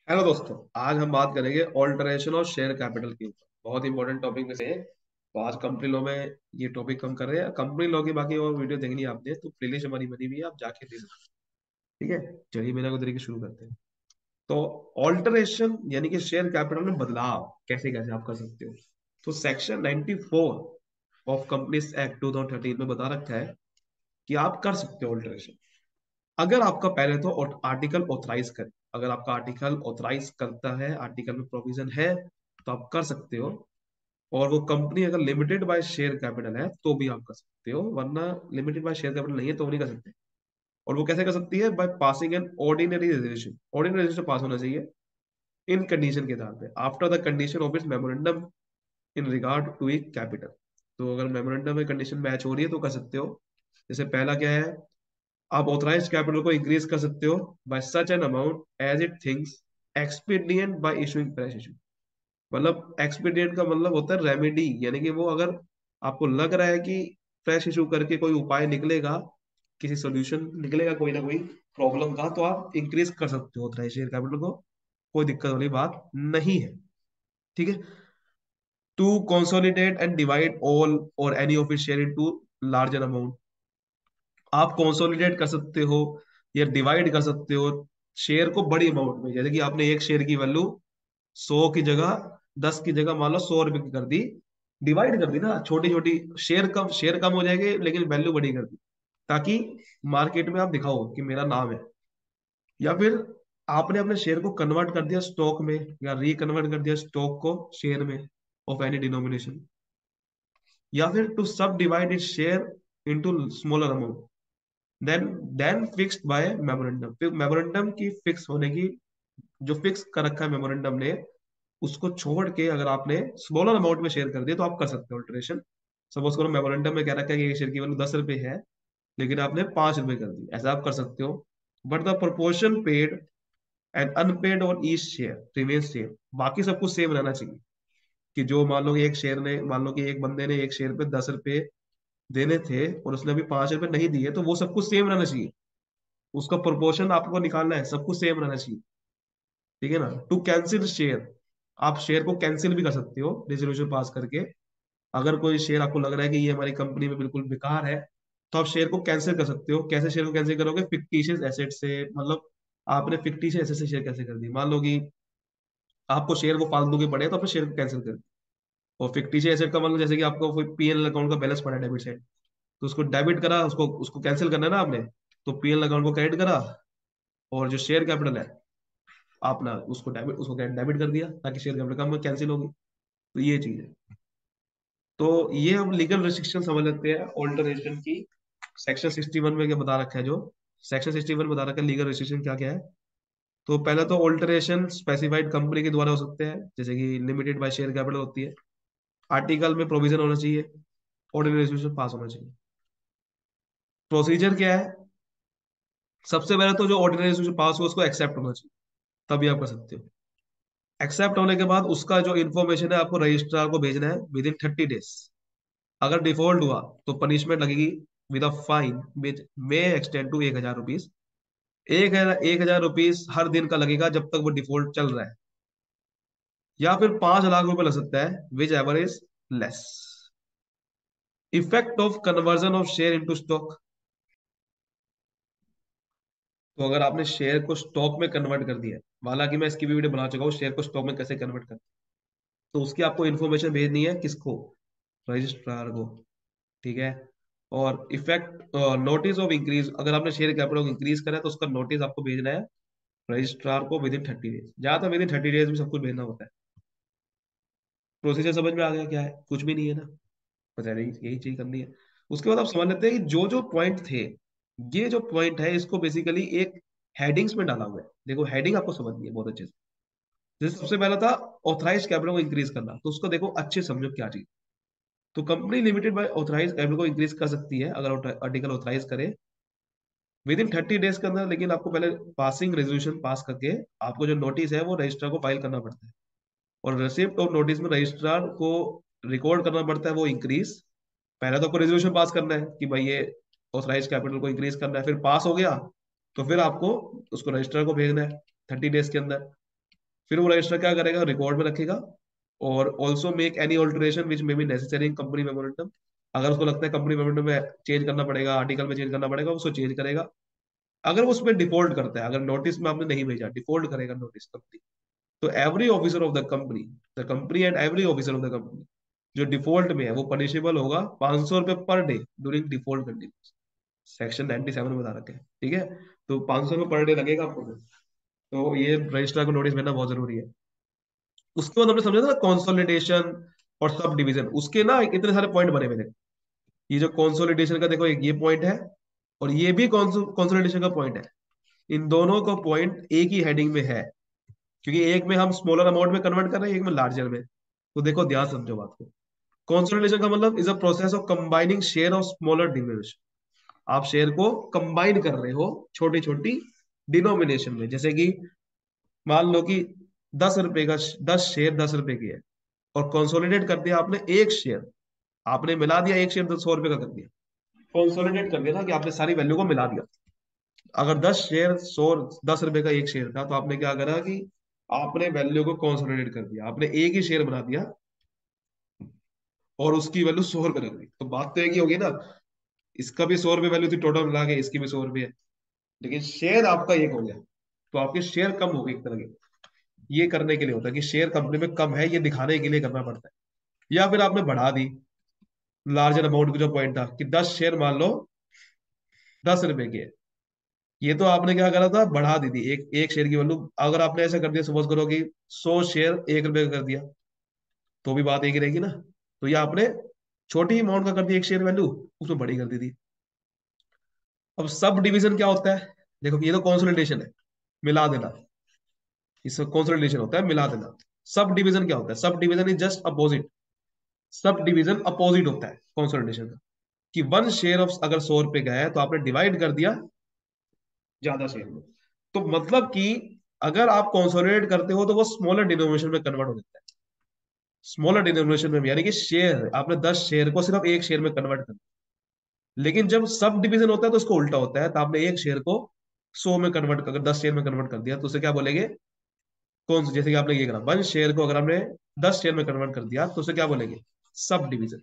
Hello दोस्तों। आज हम बात करेंगे ऑल्टरेशन और शेयर कैपिटल के ऊपर। बहुत इंपॉर्टेंट टॉपिक में से है। तो आज कंपनी लॉ में ये टॉपिक हम कर रहे हैं। कंपनी लॉ की बाकी और वीडियो देखनी है आपने तो प्लेलिस्ट हमारी बनी हुई है, आप जाके देख सकते हैं। ठीक है, चलिए बिना को तरीके शुरू करते हैं। तो ऑल्टरेशन यानी कि शेयर कैपिटल में बदलाव कैसे कैसे आप कर सकते हो। तो सेक्शन 94 ऑफ कंपनीज एक्ट 2013 में बता रखा है कि आप कर सकते हो ऑल्टरेशन अगर आपका पहले तो आर्टिकल ऑथराइज करे। अगर आपका आर्टिकल ऑथराइज करता है, आर्टिकल में प्रोविजन है, तो आप कर सकते हो। और वो कंपनी अगर लिमिटेड बाय शेयर कैपिटल है तो भी आप कर सकते हो, वरना लिमिटेड बाय शेयर कैपिटल नहीं है तो वो नहीं कर सकते। और वो कैसे कर सकती है? By passing an ordinary resolution. Ordinary resolution pass होना चाहिए इन कंडीशन के आधार पे, after the condition of its memorandum in regard to E capital. तो अगर मेमोरेंडम में कंडीशन मैच हो रही है तो कर सकते हो। जैसे पहला क्या है, आप ऑथराइज्ड कैपिटल को इंक्रीज कर सकते हो by such an amount as it thinks expedient by issuing fresh issue. मतलब एक्सपीडियंट का मतलब होता है रेमेडी, यानी कि वो अगर आपको लग रहा है कि फ्रेश इशू करके कोई उपाय निकलेगा, किसी सोल्यूशन निकलेगा कोई ना कोई प्रॉब्लम का, तो आप इंक्रीज कर सकते हो ऑथराइज्ड शेयर कैपिटल को। कोई दिक्कत वाली बात नहीं है। ठीक है। To consolidate and divide all or any of it share into larger amount. आप कंसोलिडेट कर सकते हो या डिवाइड कर सकते हो शेयर को बड़ी अमाउंट में। जैसे कि आपने एक शेयर की वैल्यू 100 की जगह, 10 की जगह मान लो 100 रुपए की कर दी, डिवाइड कर दी ना, छोटी छोटी शेयर कम हो जाएंगे लेकिन वैल्यू बड़ी कर दी, ताकि मार्केट में आप दिखाओ कि मेरा नाम है। या फिर आपने अपने शेयर को कन्वर्ट कर दिया स्टॉक में, या रिकन्वर्ट कर दिया स्टॉक को शेयर में ऑफ एनी डिनोमिनेशन। या फिर to subdivide it share into smaller amount, then then fixed by memorandum. फिर मेमोरेंडम की फिक्स होने की, जो फिक्स कर रखा है मेमोरेंडम ने, उसको छोड़ के अगर आपने स्मॉलर अमाउंट में शेयर कर दिया तो आप कर सकते हो अल्टरेशन। सपोज करो मेमोरेंडम में कह रखा है कि शेयर की वैल्यू 10 रुपए है, लेकिन आपने 5 रुपए कर दी, ऐसा आप कर सकते हो। But the proportion paid and unpaid on each share remain same. बाकी सब कुछ सेम रहना चाहिए। कि जो मान लो कि एक शेयर ने, मान लो कि एक बंदे ने एक शेयर पे 10 रुपए देने थे और उसने अभी 5 रुपए नहीं दिए, तो वो सब कुछ सेम रहना चाहिए। उसका प्रोपोर्शन आपको निकालना है, सब कुछ सेम रहना चाहिए। ठीक है ना। टू कैंसिल शेयर, आप शेयर को कैंसिल भी कर सकते हो रेजोल्यूशन पास करके। अगर कोई शेयर आपको लग रहा है कि ये हमारी कंपनी में बिल्कुल बेकार है, तो आप शेयर को कैंसिल कर सकते हो। कैसे शेयर को कैंसिल करोगे? फिक्टिशियस एसेट से। मतलब आपने फिक्टिशियस एसेट से शेयर कैसे कर दी? मान लो कि आपको शेयर वो फालतू के पड़े तो अपने शेयर को कैंसिल कर दी। और फिक्टिशियस एसेट का मतलब जैसे कि आपको कोई पीएनएल अकाउंट का बैलेंस पड़ा है डेबिट साइड, तो उसको डेबिट करा, उसको उसको कैंसिल करना है ना आपने। तो पीएनएल अकाउंट को क्रेडिट करा, और जो शेयर कैपिटल है आपने उसको डेबिट कर दिया, ताकि शेयर कैपिटल कम कैंसिल होगी। तो ये चीज है। तो ये हम लीगल रिस्ट्रिक्शन समझ लेते हैं ऑल्टरेशन की। सेक्शन 61 में क्या बता रखा है, जो सेक्शन 61 बता रखा है लीगल रिस्ट्रिक्शन क्या क्या है। तो पहला तो ऑल्टरेशन स्पेसिफाइड कंपनी के द्वारा हो सकते हैं, जैसे कि लिमिटेड बाय शेयर कैपिटल होती है। आर्टिकल में प्रोविजन होना चाहिए, ऑर्डिनरी रेजोल्यूशन पास होना चाहिए। प्रोसीजर क्या है? सबसे पहले तो जो ऑर्डिनरी रेजोल्यूशन पास हो उसको एक्सेप्ट होना चाहिए, तभी आप कर सकते हो। एक्सेप्ट होने के बाद उसका जो इन्फॉर्मेशन है आपको रजिस्ट्रार को भेजना है विद इन 30 डेज। अगर डिफॉल्ट हुआ तो पनिशमेंट लगेगी with a fine which may extend to 1,000 rupees. 1,000 rupees हर दिन का लगेगा जब तक वो डिफॉल्ट चल रहा है। या फिर 5 लाख रुपए लग सकता है, which ever is less. Effect of conversion of share into stock. तो अगर आपने शेयर को स्टॉक में कन्वर्ट कर दिया है, हालांकि मैं इसकी भी वीडियो बना चुका हूँ शेयर को स्टॉक में कैसे कन्वर्ट कर, तो उसकी आपको इन्फॉर्मेशन भेजनी है किसको? रजिस्ट्रार को। ठीक है। और इफेक्ट नोटिस ऑफ इंक्रीज, अगर आपने शेयर कैपिटल को इंक्रीज करा है तो उसका नोटिस आपको भेजना है रजिस्ट्रार को विद इन 30 डेज। ज्यादा विद इन 30 डेज में सब कुछ भेजना होता है। प्रोसीजर समझ में आ गया क्या है? कुछ भी नहीं है ना, बस यही चीज करनी है। उसके बाद आप समझ लेते हैं कि जो जो पॉइंट थे, ये जो पॉइंट है इसको बेसिकली एक हेडिंग्स में डाला हुआ है। देखो हेडिंग आपको समझनी है बहुत अच्छे से। जैसे सबसे पहला था ऑथराइज कैपिटल को इंक्रीज करना, तो उसको देखो अच्छे समझो क्या चीज। तो company limited by authorise capital को इंक्रीज कर सकती है अगर आर्टिकल ऑथराइज करे विद इन 30 डेज के अंदर। लेकिन आपको पहले पासिंग रेजोल्यूशन पास करके आपको जो नोटिस है वो रजिस्ट्रार को फाइल करना पड़ता है। और रिसिप्ट ऑफ नोटिस में रजिस्ट्रार को रिकॉर्ड करना पड़ता है वो इंक्रीज। पहले तो आपको रेजोल्यूशन पास करना है कि भाई ये ऑथराइज कैपिटल को इंक्रीज करना है, फिर पास हो गया तो फिर आपको उसको रजिस्ट्रार को भेजना है 30 डेज के अंदर। फिर वो रजिस्ट्रार क्या करेगा, रिकॉर्ड में रखेगा, और also make any alteration which may be necessary in company memorandum. अगर उसको लगता है कंपनी मेमोरेंडम में चेंज करना पड़ेगा, आर्टिकल में चेंज करना पड़ेगा, उसको चेंज करेगा। अगर वो उसमें डिफॉल्ट करता है, अगर नोटिस में आपने नहीं भेजा, डिफॉल्ट करेगा नोटिस कंपनी, तो every officer of the company and every officer of the company जो डिफॉल्ट में है वो पनिशेबल होगा 500 रुपये per day during default condition. Section 97 में बता रखे हैं, ठीक है। तो 500 रुपये पर डे लगेगा आपको। तो ये रजिस्ट्रार को नोटिस भेजना बहुत जरूरी है। उसके बाद हमने समझा था कंसोलिडेशन और सब डिवीजन, उसके ना इतने सारे पॉइंट बने हुए थे। ये जो कंसोलिडेशन का देखो, एक ये पॉइंट है, और ये भी कंसोलिडेशन का पॉइंट है। इन दोनों का पॉइंट एक ही हेडिंग में है, क्योंकि एक में हम स्मॉलर अमाउंट में कन्वर्ट कर रहे हैं, एक में लार्जर में। तो देखो ध्यान समझो बात को। कंसोलिडेशन का मतलब is a process of combining share of smaller denomination. आप शेयर को कंबाइन कर रहे हो छोटी छोटी डिनोमिनेशन में। जैसे कि मान लो कि 10 रुपए का 10 शेयर 10 रुपए की है, और कंसोलिडेट कर दिया आपने एक शेयर, आपने मिला दिया एक शेयर 100 रुपए का कर दिया, कंसोलिडेट कर दिया ना, कि आपने सारी वैल्यू को मिला दिया। अगर 10 शेयर 10 रुपए का एक शेयर था, तो आपने क्या करा कि आपने वैल्यू को कंसोलिडेट कर दिया, आपने एक ही शेयर बना दिया और उसकी वैल्यू 100 रुपए रख दी। तो बात तो एक ही होगी ना, इसका भी 100 रुपए वैल्यू थी टोटल मिला के, इसकी भी 100 रुपए है, लेकिन शेयर आपका एक हो गया, तो आपके शेयर कम हो गए एक तरह के। ये करने के लिए होता है कि शेयर कंपनी में कम है, ये दिखाने के लिए करना पड़ता है। या फिर आपने बढ़ा दी लार्जर अमाउंट का, जो पॉइंट था कि 10 शेयर मान लो 10 रुपए के है, ये तो आपने क्या करा था, बढ़ा दी थी एक एक शेयर की वैल्यू। अगर आपने ऐसा कर दिया, सपोज करो कि 100 शेयर 1 रुपए का कर दिया, तो भी बात एक ही रहेगी ना। तो ये आपने छोटी अमाउंट का कर दिया एक शेयर वैल्यू, उसमें बड़ी कर दी थी। अब सब डिवीजन क्या होता है, देखो ये तो कॉन्सोलिडेशन है, मिला देना, इसमें कॉन्सोलिडेशन होता है मिला देना। सब डिवीजन क्या होता है, sub division is just opposite. Sub division opposite होता है कॉन्सोलिडेशन का, कि 1 शेयर ऑफ अगर 100 रुपए का है, तो आपने डिवाइड कर दिया ज्यादा शेयर में। तो मतलब कि अगर आप कंसोलिडेट करते हो, तो वो स्मॉलर डिनोमिनेशन में कन्वर्ट हो जाता है। स्मॉलर डिनोमिनेशन में, यानी कि शेयर आपने 10 शेयर को सिर्फ एक शेयर में कन्वर्ट कर दिया। लेकिन जब सब डिवीजन होता है तो उसको उल्टा होता है, तो आपने एक शेयर को 100 में कन्वर्ट, अगर 10 शेयर में कन्वर्ट कर दिया, तो उसे क्या बोलेंगे, कौन जैसे कि आपने ये करा 1 शेयर को अगर आपने 10 शेयर में कन्वर्ट कर दिया, तो उसे क्या बोलेंगे, सब डिवीजन।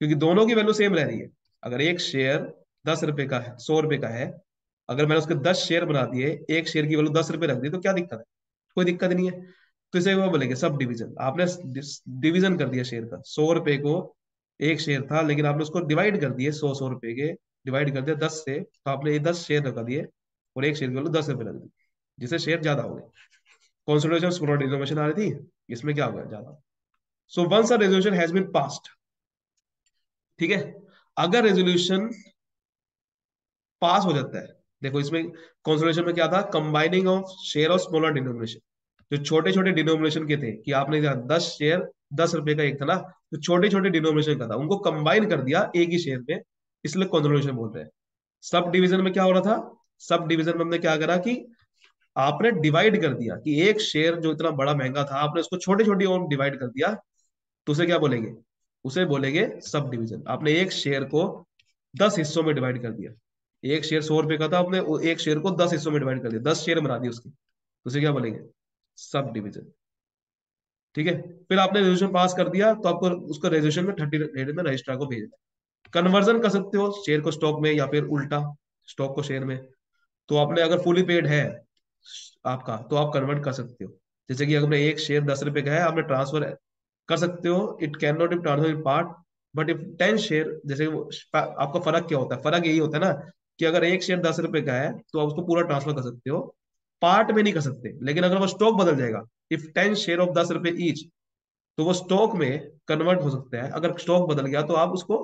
क्योंकि दोनों की वैल्यू सेम रह रही है। अगर एक शेयर 10 रुपए का है, 100 रुपए का है, अगर मैंने उसके 10 शेयर बना दिए, एक शेयर की वैल्यू 10 रुपए रख दी, तो क्या दिक्कत है, कोई दिक्कत नहीं है। तो इसे वो बोलेंगे सब डिवीजन। आपने डिवीजन कर दिया शेयर का, 100 रुपए को एक शेयर था, लेकिन आपने उसको डिवाइड कर दिए, 100 100 रुपए के डिवाइड कर दिया 10 से, तो आपने ये 10 शेयर रखा दिए, और एक शेयर की वैल्यू 10 रुपए रख दी, जिससे शेयर ज्यादा हो गए। कॉन्सिडरेशन स्मॉलर डिनोमिनेशन आ रही थी, इसमें क्या हो गया ज्यादा। So once a resolution has been passed, ठीक है, अगर रेजोल्यूशन पास हो जाता है, देखो इसमें कॉन्सोलेशन में क्या था, combining of share of smaller denomination. जो छोटे छोटे डिनोमिनेशन के थे, कि आपने 10 शेयर 10 रुपए का एक था ना, तो छोटे छोटे डिनोमिनेशन का था, उनको कंबाइन कर दिया एक ही शेयर में, इसलिए कॉन्सोलेशन बोल रहे हैं। सब डिवीजन में क्या हो रहा था, सब डिवीजन में हमने क्या करा कि आपने डिवाइड कर दिया, कि एक शेयर जो इतना बड़ा महंगा था, आपने उसको छोटी छोटी और डिवाइड कर दिया, तो उसे क्या बोलेंगे, उसे बोलेंगे सब डिवीजन। आपने एक शेयर को 10 हिस्सों में डिवाइड कर दिया, एक शेयर 100 रुपए का था, आपने एक शेयर को 10 हिस्सों में डिवाइड कर दिया, 10 शेयर बना दिए उसके, तो उसे क्या बोलेंगे, सब डिवीजन। ठीक है। फिर आपने रेजोल्यूशन पास कर दिया, तो आपको उसको रेजोल्यूशन में 30 डेज में रजिस्ट्रार को भेजना है। कन्वर्जन कर सकते हो शेयर को स्टॉक में, या फिर उल्टा स्टॉक को शेयर में। तो आपने अगर फुली पेड है आपका, तो आप कन्वर्ट कर सकते हो। जैसे कि अगर एक शेयर 10 रुपए का है, आपने ट्रांसफर कर सकते हो, it can not be transfer in part, but if 10 share, जैसे आपका फर्क क्या होता है, फर्क यही होता है ना, कि अगर एक शेयर 10 रुपए का है, तो आप उसको पूरा ट्रांसफर कर सकते हो, पार्ट में नहीं कर सकते। लेकिन अगर वो स्टॉक बदल जाएगा, इफ 10 शेयर ऑफ 10 रुपए ईच, तो वो स्टॉक में कन्वर्ट हो सकता है। अगर स्टॉक बदल गया, तो आप उसको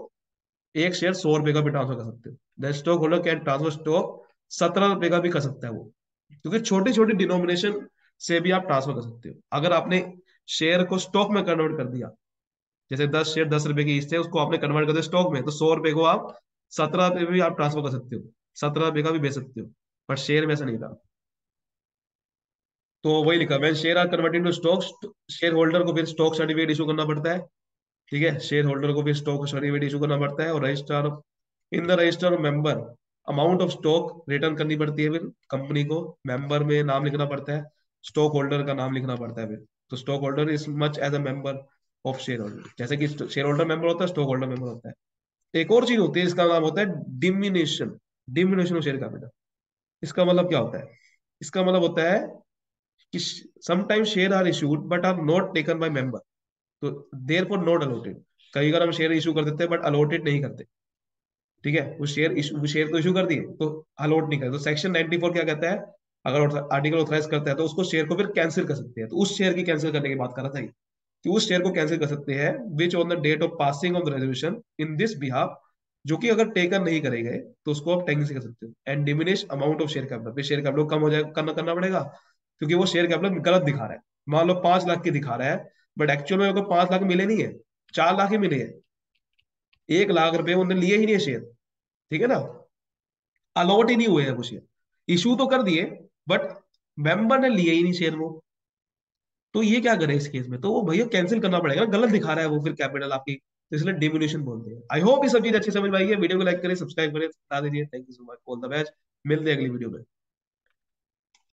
एक शेयर 100 रुपए का भी ट्रांसफर कर सकते हो। The stock holder can transfer stock 17 रुपए का भी कर सकता है वो, क्योंकि छोटी छोटी डिनोमिनेशन से भी आप ट्रांसफर कर सकते हो। अगर आपने शेयर को स्टॉक में कन्वर्ट कर दिया, जैसे 10 शेयर 10 रुपए की ईच थे, उसको आपने कन्वर्ट कर दिया स्टॉक में, तो 100 रुपए को आप 17 रुपए भी आप ट्रांसफर कर सकते हो, 17 रुपए का भी बेच सकते हो। पर शेयर में ऐसा नहीं था। तो वही लिखा, मैं share are converted to stock, shareholder को फिर स्टॉक सर्टिफिकेट इशू करना पड़ता है। ठीक है, शेयर होल्डर को भी स्टॉक सर्टिफिकेट इशू करना पड़ता है, और registrar in the register of member amount of stock return करनी पड़ती है। फिर कंपनी को मेंबर में नाम लिखना पड़ता है, स्टॉक होल्डर का नाम लिखना पड़ता है फिर। तो stockholder is much as a member of shareholder, जैसे कि शेयर होल्डर मेंबर होता है, स्टॉक होल्डर मेंबर होता है। एक और चीज होती है, इसका नाम होता है diminishing, diminishing of share capital. इसका मतलब क्या होता है? इसका मतलब होता है कि sometimes share are issued but are not taken by member, तो देयर फॉर नॉट अलॉटेड। कई बार हम शेयर इशू कर देते हैं बट अलॉटेड नहीं करते। ठीक है, वो शेयर तो इशू कर दिए तो अलॉट नहीं करे। तो सेक्शन 94 क्या कहता है? अगर आर्टिकल ऑथराइज करता है तो उसको शेयर को फिर कैंसिल कर सकते हैं। तो उस शेयर की कैंसिल करने की बात कर रहा था ये, कि उस शेयर को कैंसिल कर सकते हैं which on the date of passing of the resolution in this behalf, जो कि अगर टेकन नहीं करे गए तो उसको आप कैंसिल कर सकते हो। And diminish amount of share capital, फिर शेयर कैपिटल कम हो जाए, करना पड़ेगा, क्योंकि वो शेयर कैपिटल गलत दिखा रहा है। मान लो 5 लाख की दिखा रहा है, बट एक्चुअल में उसको 5 लाख मिले नहीं है, 4 लाख ही मिले हैं। 1 लाख रुपए उन्होंने लिए ही नहीं है शेयर। ठीक है ना, अलॉट ही नहीं हुए हैं वो शेयर, इशू तो कर दिए बट मेंबर ने लिए ही नहीं शेयर वो। तो ये क्या करे इस केस में? तो वो भैया कैंसिल करना पड़ेगा ना, गलत दिखा रहा है वो फिर कैपिटल आपकी, तो इसलिए डिमिनिशन बोलते हैं। आई होप ये सब चीज अच्छी समझ में आई है। वीडियो को लाइक करें, सब्सक्राइब करें, बता दीजिए। Thank you so much, all the best. मिलते हैं अगली वीडियो में।